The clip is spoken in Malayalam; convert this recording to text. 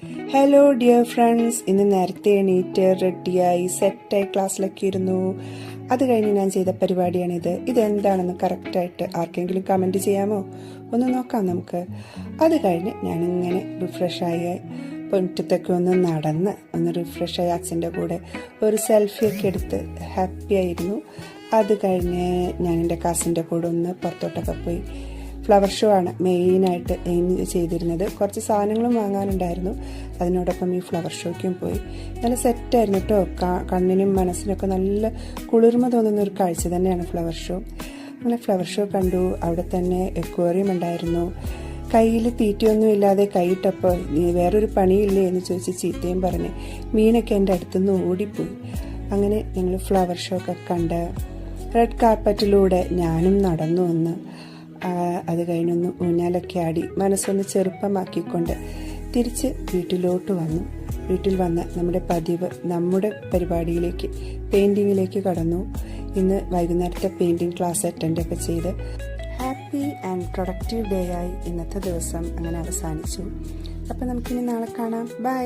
ഹലോ ഡിയർ ഫ്രണ്ട്സ്, ഇന്ന് നേരത്തെ എണീറ്റ് റെഡിയായി സെറ്റായി ക്ലാസ്സിലൊക്കെ ഇരുന്നു. അത് കഴിഞ്ഞ് ഞാൻ ചെയ്ത പരിപാടിയാണിത്. ഇതെന്താണെന്ന് കറക്റ്റായിട്ട് ആർക്കെങ്കിലും കമൻറ്റ് ചെയ്യാമോ? ഒന്ന് നോക്കാം നമുക്ക്. അത് കഴിഞ്ഞ് ഞാനിങ്ങനെ റിഫ്രഷായി മുറ്റത്തൊക്കെ ഒന്ന് നടന്ന് ഒന്ന് റിഫ്രഷായി അച്ഛൻ്റെ കൂടെ ഒരു സെൽഫിയൊക്കെ എടുത്ത് ഹാപ്പി ആയിരുന്നു. അത് കഴിഞ്ഞ് ഞാൻ എൻ്റെ കസിൻ്റെ കൂടെ ഒന്ന് പുറത്തോട്ടൊക്കെ പോയി. ഫ്ലവർ ഷോ ആണ് മെയിനായിട്ട് എയിം ചെയ്തിരുന്നത്. കുറച്ച് സാധനങ്ങളും വാങ്ങാനുണ്ടായിരുന്നു. അതിനോടൊപ്പം ഈ ഫ്ലവർ ഷോയ്ക്കും പോയി. നല്ല സെറ്റായിരുന്നു കേട്ടോ. കണ്ണിനും മനസ്സിനൊക്കെ നല്ല കുളിർമ തോന്നുന്ന ഒരു കാഴ്ച തന്നെയാണ് ഫ്ലവർ ഷോ. അങ്ങനെ ഫ്ലവർ ഷോ കണ്ടു. അവിടെ തന്നെ എക്വേറിയം ഉണ്ടായിരുന്നു. കയ്യിൽ തീറ്റയൊന്നും ഇല്ലാതെ കൈയിട്ടപ്പോൾ വേറൊരു പണിയില്ലേ എന്ന് ചോദിച്ച് ചീത്തയും പറഞ്ഞ് മീനൊക്കെ എൻ്റെ അടുത്തുനിന്ന് ഓടിപ്പോയി. അങ്ങനെ ഞങ്ങൾ ഫ്ലവർ ഷോ ഒക്കെ കണ്ട് റെഡ് കാർപ്പറ്റിലൂടെ ഞാനും നടന്നു വന്ന് അത് കഴിഞ്ഞൊന്ന് ഊഞ്ഞാലൊക്കെ ആടി മനസ്സൊന്ന് ചെറുപ്പമാക്കിക്കൊണ്ട് തിരിച്ച് വീട്ടിലോട്ട് വന്നു. വീട്ടിൽ വന്ന് നമ്മുടെ പരിപാടിയിലേക്ക് പെയിൻറ്റിങ്ങിലേക്ക് കടന്നു. ഇന്ന് വൈകുന്നേരത്തെ പെയിൻറ്റിങ് ക്ലാസ് അറ്റൻഡൊക്കെ ചെയ്ത് ഹാപ്പി ആൻഡ് പ്രൊഡക്റ്റീവ് ഡേ ആയി ഇന്നത്തെ ദിവസം അങ്ങനെ അവസാനിച്ചു. അപ്പം നമുക്കിനി നാളെ കാണാം. ബൈ.